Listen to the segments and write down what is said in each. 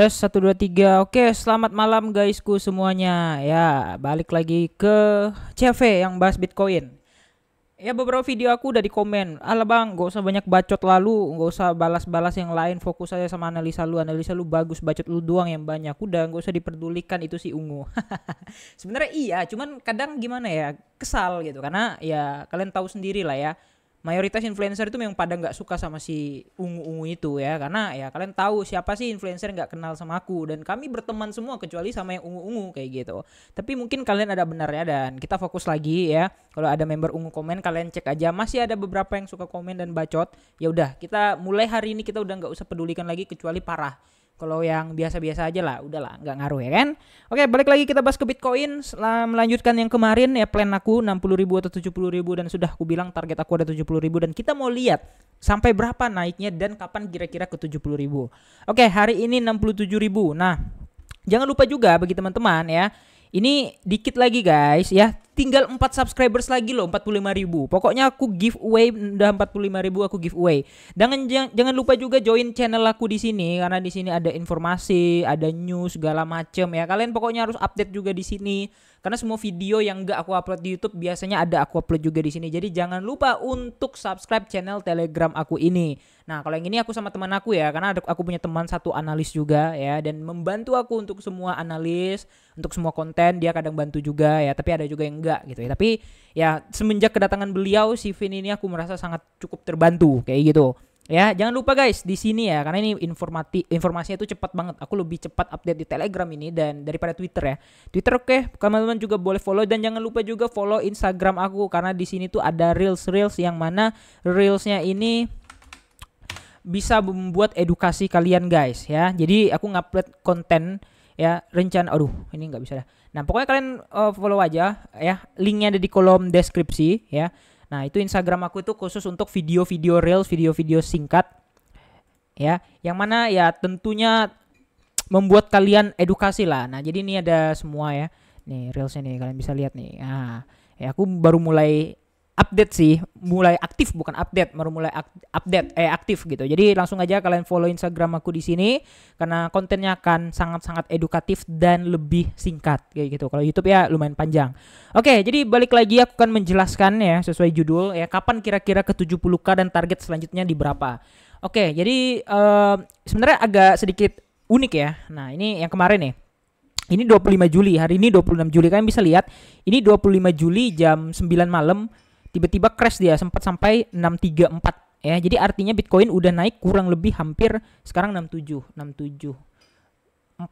Tes 1 2 3. Oke, selamat malam guysku semuanya. Ya, balik lagi ke CV yang bahas Bitcoin. Ya, beberapa video aku udah di komen. Alah bang, gak usah banyak bacot lalu, gak usah balas-balas yang lain. Fokus aja sama analisa lu. Analisa lu bagus, bacot lu doang yang banyak. Udah, gak usah diperdulikan itu si ungu. Sebenarnya iya, cuman kadang gimana ya, kesal gitu. Karena ya kalian tahu sendiri lah ya, mayoritas influencer itu memang pada nggak suka sama si ungu-ungu itu ya, karena ya kalian tahu siapa sih influencer nggak kenal sama aku, dan kami berteman semua kecuali sama yang ungu-ungu kayak gitu. Tapi mungkin kalian ada benarnya, dan kita fokus lagi ya. Kalau ada member ungu komen, kalian cek aja, masih ada beberapa yang suka komen dan bacot. Ya udah, kita mulai hari ini kita udah nggak usah pedulikan lagi kecuali parah. Kalau yang biasa-biasa aja lah, udahlah, nggak ngaruh ya kan. Oke, balik lagi kita bahas ke Bitcoin. Setelah melanjutkan yang kemarin ya, plan aku 60.000 atau 70.000, dan sudah aku bilang target aku ada 70.000, dan kita mau lihat sampai berapa naiknya dan kapan kira-kira ke 70.000. Oke, hari ini 67.000. Nah, jangan lupa juga bagi teman-teman ya, ini dikit lagi guys ya. Tinggal 4 subscribers lagi loh, 45.000. Pokoknya aku giveaway, udah 45.000 aku giveaway. Jangan lupa juga join channel aku di sini, karena di sini ada informasi, ada news segala macem ya. Kalian pokoknya harus update juga di sini, karena semua video yang enggak aku upload di YouTube biasanya ada aku upload juga di sini. Jadi jangan lupa untuk subscribe channel Telegram aku ini. Nah, kalau yang ini aku sama teman aku ya, karena aku punya teman satu analis juga ya, dan membantu aku untuk semua analis, untuk semua konten dia kadang bantu juga ya, tapi ada juga yang enggak gitu ya. Tapi ya semenjak kedatangan beliau si Vin ini aku merasa sangat cukup terbantu kayak gitu. Ya, jangan lupa guys di sini ya, karena ini informasinya itu cepat banget. Aku lebih cepat update di Telegram ini dan daripada Twitter ya. Twitter oke, teman-teman juga boleh follow, dan jangan lupa juga follow Instagram aku, karena di sini tuh ada reels yang mana reelsnya ini bisa membuat edukasi kalian guys ya. Jadi aku ngupload konten ya, rencana ini nggak bisa dah. Nah, pokoknya kalian follow aja ya, linknya ada di kolom deskripsi ya. Nah, itu Instagram aku itu khusus untuk video-video reels, video-video singkat ya, yang mana ya tentunya membuat kalian edukasi lah. Nah, jadi ini ada semua ya, nih reelsnya nih, kalian bisa lihat nih. Nah ya, aku baru mulai update sih, mulai aktif, bukan update, baru mulai aktif gitu. Jadi langsung aja kalian follow Instagram aku di sini, karena kontennya akan sangat-sangat edukatif dan lebih singkat kayak gitu. Kalau YouTube ya lumayan panjang. Oke, jadi balik lagi aku akan menjelaskan ya sesuai judul ya, kapan kira-kira ke 70k dan target selanjutnya di berapa. Oke, jadi sebenarnya agak sedikit unik ya. Nah, ini yang kemarin nih. Ini 25 Juli, hari ini 26 Juli. Kalian bisa lihat, ini 25 Juli jam 9 malam tiba-tiba crash, dia sempat sampai 634 ya. Jadi artinya Bitcoin udah naik kurang lebih hampir sekarang 67 4.000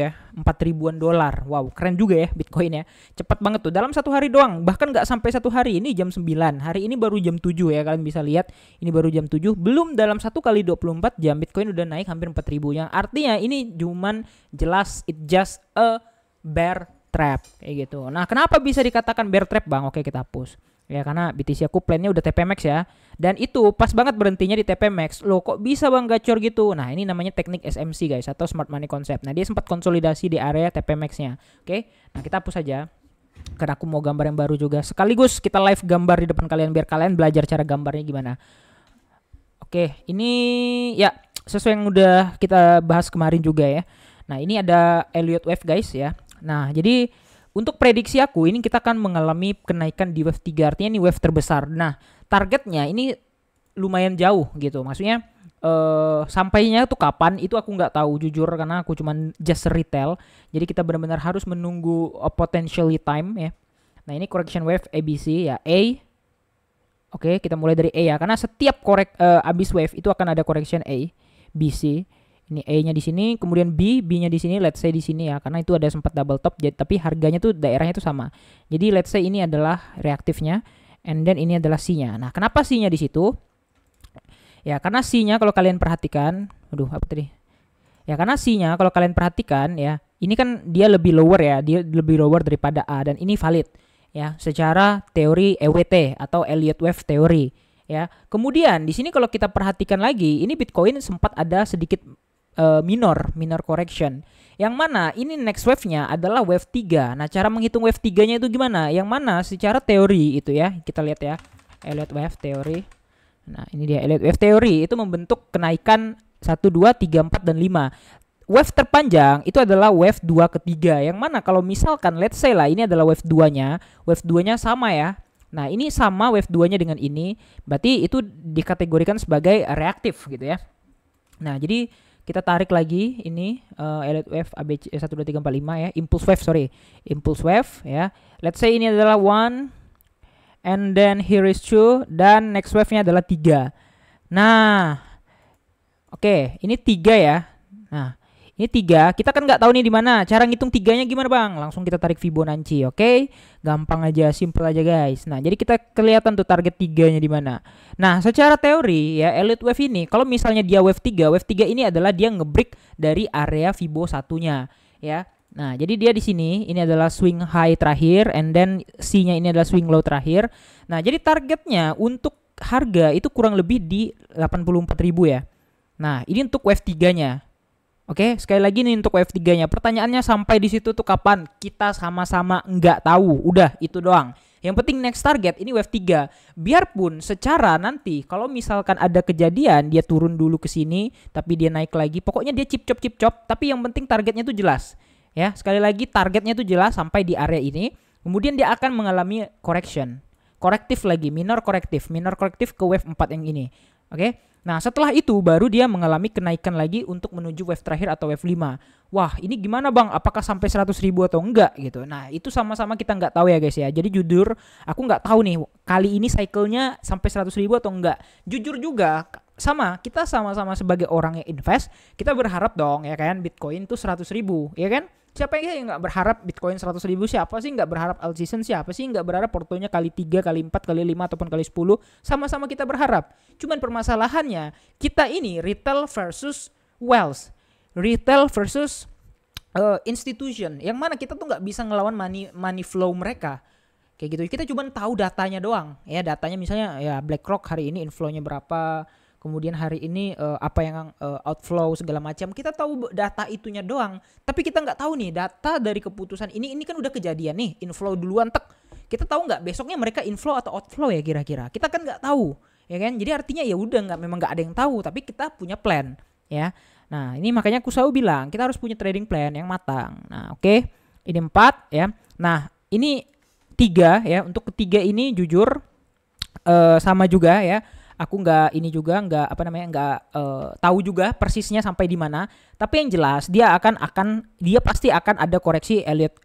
ya, 4.000-an dolar. Wow, keren juga ya Bitcoin ya. Cepat banget tuh, dalam satu hari doang. Bahkan nggak sampai satu hari, ini jam 9. Hari ini baru jam 7 ya, kalian bisa lihat. Ini baru jam 7. Belum dalam 1 kali 24 jam Bitcoin udah naik hampir 4.000. Yang artinya ini cuman jelas it just a bear trap kayak gitu. Nah, kenapa bisa dikatakan bear trap bang? Oke, kita hapus. Ya, karena BTC aku plannya udah TP Max ya. Dan itu pas banget berhentinya di TP Max. Loh, kok bisa bang gacor gitu? Nah, ini namanya teknik SMC guys, atau Smart Money Concept. Nah, dia sempat konsolidasi di area TP Max-nya. Oke, nah kita hapus saja, karena aku mau gambar yang baru juga. Sekaligus kita live gambar di depan kalian, biar kalian belajar cara gambarnya gimana. Oke, ini ya sesuai yang udah kita bahas kemarin juga ya. Nah, ini ada Elliott Wave guys ya. Nah, jadi untuk prediksi aku, ini kita akan mengalami kenaikan di wave 3, artinya ini wave terbesar. Nah, targetnya ini lumayan jauh gitu. Maksudnya sampainya tuh kapan, itu aku nggak tahu jujur, karena aku cuman just retail. Jadi kita benar-benar harus menunggu potentially time ya. Nah, ini correction wave ABC ya, A. Oke, kita mulai dari A ya, karena setiap abis wave itu akan ada correction A, B, C. Ini A-nya di sini, kemudian B-nya di sini, let's say di sini ya, karena itu ada sempat double top, tapi harganya tuh daerahnya tuh sama. Jadi let's say ini adalah reaktifnya, and then ini adalah C-nya. Nah, kenapa C-nya di situ? Ya, karena C-nya kalau kalian perhatikan, apa tadi? Ya, karena C-nya kalau kalian perhatikan ya, ini kan dia lebih lower ya, dia lebih lower daripada A, dan ini valid ya secara teori EWT atau Elliott Wave Theory ya. Kemudian di sini kalau kita perhatikan lagi, ini Bitcoin sempat ada sedikit minor correction, yang mana ini next wave-nya adalah wave 3. Nah, cara menghitung wave 3-nya itu gimana? Yang mana secara teori itu ya, kita lihat ya, Elliott Wave Theory. Nah, ini dia Elliott Wave Theory, itu membentuk kenaikan 1, 2, 3, 4, dan 5. wave terpanjang itu adalah wave 2 ketiga. Yang mana kalau misalkan let's say lah ini adalah wave 2-nya, wave 2-nya sama ya. Nah, ini sama wave 2-nya dengan ini, berarti itu dikategorikan sebagai reaktif gitu ya. Nah, jadi kita tarik lagi ini elliott wave ABC 1 2 3 4 5 ya, impulse wave impulse wave ya. Let's say ini adalah 1 and then here is 2 dan next wave-nya adalah 3. Nah, oke, ini 3 ya. Nah, ini 3, kita kan nggak tahu nih di mana. Cara ngitung 3-nya gimana Bang? Langsung kita tarik Fibonacci, oke? Gampang aja, simple aja guys. Nah, jadi kita kelihatan tuh target 3-nya di mana. Nah, secara teori ya, Elliott wave ini kalau misalnya dia wave 3 ini adalah dia ngebreak dari area Fibo 1-nya ya. Nah, jadi dia di sini ini adalah swing high terakhir and then C-nya ini adalah swing low terakhir. Nah, jadi targetnya untuk harga itu kurang lebih di 84.000 ya. Nah, ini untuk wave 3-nya. Oke, sekali lagi nih untuk wave 3-nya. Pertanyaannya sampai di situ tuh kapan? Kita sama-sama nggak tahu. Udah, itu doang. Yang penting next target ini wave 3. Biarpun secara nanti kalau misalkan ada kejadian dia turun dulu ke sini tapi dia naik lagi, pokoknya dia chip chop, tapi yang penting targetnya tuh jelas. Ya, sekali lagi targetnya tuh jelas sampai di area ini. Kemudian dia akan mengalami correction. Korektif lagi, minor korektif ke wave 4 yang ini. Oke. Nah, setelah itu baru dia mengalami kenaikan lagi untuk menuju wave terakhir atau wave 5. Wah, ini gimana Bang? Apakah sampai 100.000 atau enggak gitu. Nah, itu sama-sama kita nggak tahu ya guys ya. Jadi jujur, aku nggak tahu nih kali ini cycle-nya sampai 100.000 atau enggak. Jujur juga kita sama-sama sebagai orang yang invest, kita berharap dong ya kan Bitcoin tuh 100.000, ya kan? Siapa yang nggak berharap Bitcoin 100.000? Siapa sih nggak berharap alt season? Siapa sih nggak berharap portonya kali 3, kali 4, kali 5 ataupun kali 10? Sama-sama kita berharap. Cuman permasalahannya kita ini retail versus wealth, retail versus institution. Yang mana kita tuh nggak bisa ngelawan money flow mereka. Kayak gitu. Kita cuma tahu datanya doang. Ya datanya misalnya ya BlackRock hari ini inflow-nya berapa. Kemudian hari ini apa yang outflow segala macam, kita tahu data itunya doang. Tapi kita nggak tahu nih data dari keputusan ini kan udah kejadian nih, inflow duluan tek. Kita tahu nggak besoknya mereka inflow atau outflow ya kira-kira? Kita kan nggak tahu, ya kan? Jadi artinya ya udah memang nggak ada yang tahu, tapi kita punya plan, ya. Nah ini makanya aku selalu bilang kita harus punya trading plan yang matang. Nah oke. Ini 4 ya. Nah ini 3 ya. Untuk ketiga ini jujur sama juga ya. Aku nggak tahu juga persisnya sampai di mana. Tapi yang jelas dia pasti akan ada koreksi Elliott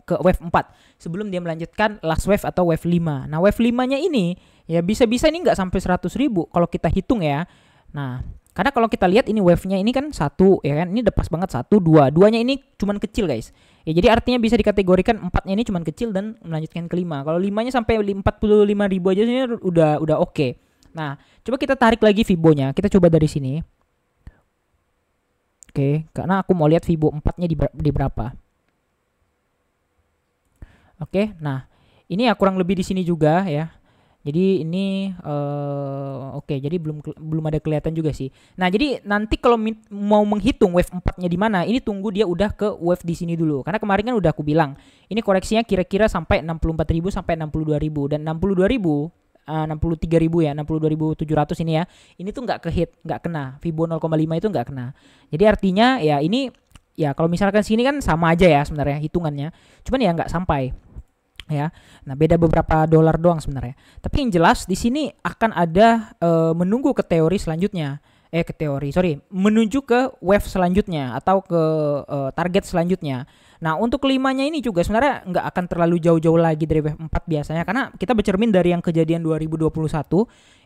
ke wave 4 sebelum dia melanjutkan last wave atau wave 5. Nah wave 5-nya ini ya bisa-bisa ini nggak sampai 100.000 kalau kita hitung ya. Nah karena kalau kita lihat ini wave-nya ini kan 1 ya kan, ini udah pas banget 1, 2. 2-nya ini cuman kecil guys. Ya jadi artinya bisa dikategorikan 4-nya ini cuman kecil dan melanjutkan ke 5. Kalau 5-nya sampai 45.000 aja ini udah oke. Nah, coba kita tarik lagi Fibonya. Kita coba dari sini. Oke, karena aku mau lihat Fibo 4-nya di berapa. Oke, nah ini ya kurang lebih di sini juga ya. Jadi ini oke, jadi belum ada kelihatan juga sih. Nah, jadi nanti kalau mau menghitung wave 4-nya di mana, ini tunggu dia udah ke wave di sini dulu. Karena kemarin kan udah aku bilang, ini koreksinya kira-kira sampai 64.000 sampai 62.000 dan 62.000 63.000 ya, 62.700 ini ya. Ini tuh nggak kehit, nggak kena. Fibo 0,5 itu nggak kena. Jadi artinya ya ini ya kalau misalkan sini kan sama aja ya sebenarnya hitungannya. Cuman ya nggak sampai. Ya. Nah, beda beberapa dolar doang sebenarnya. Tapi yang jelas di sini akan ada menunggu ke teori selanjutnya. Menuju ke wave selanjutnya atau ke target selanjutnya. Nah, untuk kelimanya ini juga sebenarnya nggak akan terlalu jauh-jauh lagi dari wave 4 biasanya, karena kita bercermin dari yang kejadian 2021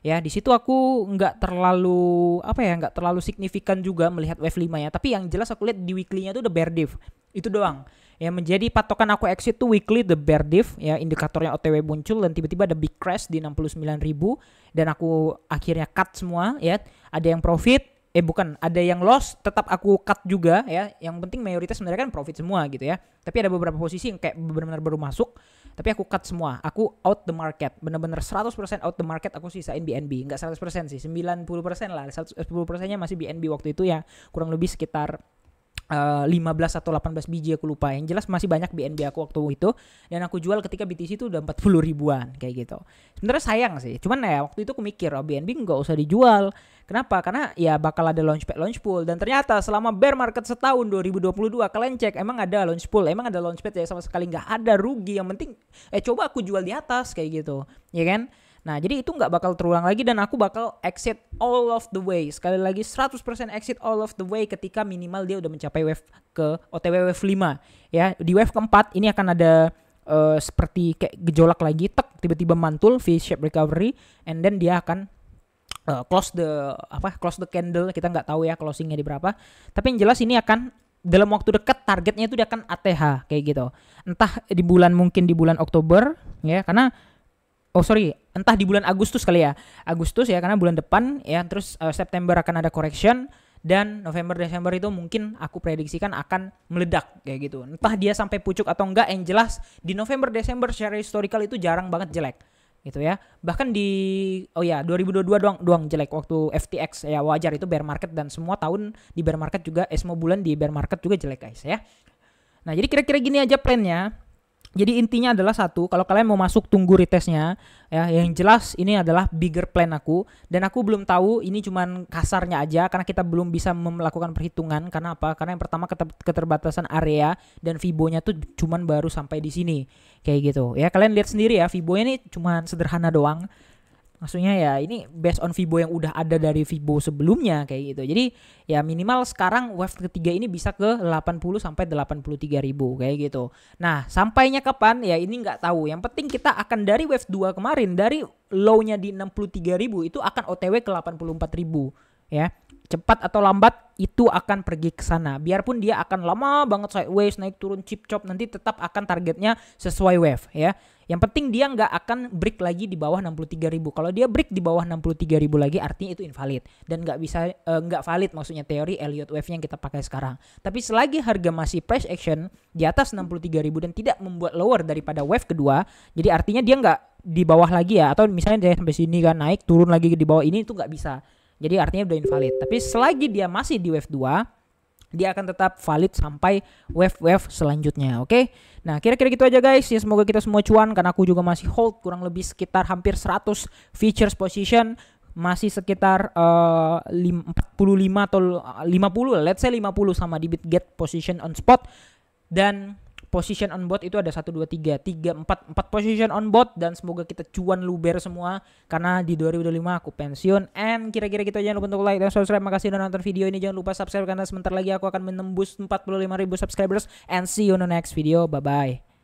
ya. Di situ aku nggak terlalu signifikan juga melihat wave 5 ya. Tapi yang jelas aku lihat di weekly-nya itu udah bear div. Itu doang. Ya, menjadi patokan aku exit tuh weekly the bear div ya, indikatornya OTW muncul dan tiba-tiba ada big crash di 69.000 dan aku akhirnya cut semua ya. Ada yang profit, ada yang loss, tetap aku cut juga ya. Yang penting mayoritas sebenarnya kan profit semua gitu ya. Tapi ada beberapa posisi yang kayak benar-benar baru masuk, tapi aku cut semua. Aku out the market, benar-benar 100% out the market. Aku sisain BNB, enggak 100% sih, 90% lah. 10%-nya masih BNB waktu itu ya, kurang lebih sekitar 15 atau 18 biji aku lupa, yang jelas masih banyak BNB aku waktu itu, dan aku jual ketika BTC itu udah 40 ribuan kayak gitu. Sebenarnya sayang sih, cuman ya waktu itu aku mikir BNB nggak usah dijual. Kenapa? Karena ya bakal ada launch pool, dan ternyata selama bear market setahun 2022 kalian cek emang ada launch pool, emang ada launch pad ya, sama sekali nggak ada, rugi. Yang penting coba aku jual di atas kayak gitu, ya kan? Nah, jadi itu nggak bakal terulang lagi, dan aku bakal exit all of the way. Sekali lagi 100% exit all of the way ketika minimal dia udah mencapai wave ke OTW wave 5. Ya, di wave keempat ini akan ada seperti kayak gejolak lagi, tiba-tiba mantul V-shape recovery, and then dia akan close the candle. Kita nggak tahu ya closingnya di berapa. Tapi yang jelas ini akan dalam waktu dekat targetnya itu dia akan ATH kayak gitu. Entah mungkin di bulan Oktober ya, karena entah di bulan Agustus kali ya. Agustus ya, karena bulan depan ya. Terus September akan ada correction, dan November Desember itu mungkin aku prediksikan akan meledak kayak gitu. Entah dia sampai pucuk atau enggak, yang jelas di November Desember secara historical itu jarang banget jelek gitu ya. Bahkan di 2022 doang jelek waktu FTX ya, wajar, itu bear market, dan semua tahun di bear market juga, semua bulan di bear market juga jelek guys ya. Nah, jadi kira-kira gini aja plannya. Jadi intinya adalah satu, kalau kalian mau masuk tunggu retestnya ya. Yang jelas ini adalah bigger plan aku, dan aku belum tahu, ini cuman kasarnya aja karena kita belum bisa melakukan perhitungan. Karena apa? Karena yang pertama keterbatasan area, dan Fibo-nya tuh cuman baru sampai di sini kayak gitu ya. Kalian lihat sendiri ya, Fibo-nya ini cuman sederhana doang. Maksudnya ya ini based on Fibo yang udah ada dari Fibo sebelumnya kayak gitu. Jadi ya minimal sekarang wave ketiga ini bisa ke 80 sampai 83 ribu kayak gitu. Nah, sampainya kapan ya ini nggak tahu. Yang penting kita akan dari wave 2 kemarin, dari low-nya di 63 ribu itu akan OTW ke 84 ribu ya. Cepat atau lambat itu akan pergi ke sana. Biarpun dia akan lama banget sideways, naik turun chip chop, nanti tetap akan targetnya sesuai wave ya. Yang penting dia nggak akan break lagi di bawah 63 ribu. Kalau dia break di bawah 63 ribu lagi, artinya itu invalid, dan nggak valid maksudnya teori Elliott wave yang kita pakai sekarang. Tapi selagi harga masih price action di atas 63 ribu dan tidak membuat lower daripada wave kedua, jadi artinya dia nggak di bawah lagi ya, atau misalnya dia sampai sini kan naik turun lagi di bawah ini, itu nggak bisa. Jadi artinya udah invalid. Tapi selagi dia masih di wave 2, dia akan tetap valid sampai wave-wave selanjutnya. Oke. Nah, kira-kira gitu aja guys. Ya, semoga kita semua cuan, karena aku juga masih hold kurang lebih sekitar hampir 100 futures position, masih sekitar 45 atau 50, let's say 50 sama di Bitget position on spot, dan position on bot itu ada 1 2 3 4 position on bot. Dan semoga kita cuan luber semua, karena di 2025 aku pensiun. And kira-kira gitu aja. Jangan lupa untuk like dan subscribe. Makasih udah nonton video ini. Jangan lupa subscribe, karena sebentar lagi aku akan menembus 45.000 subscribers. And see you on the next video. Bye bye.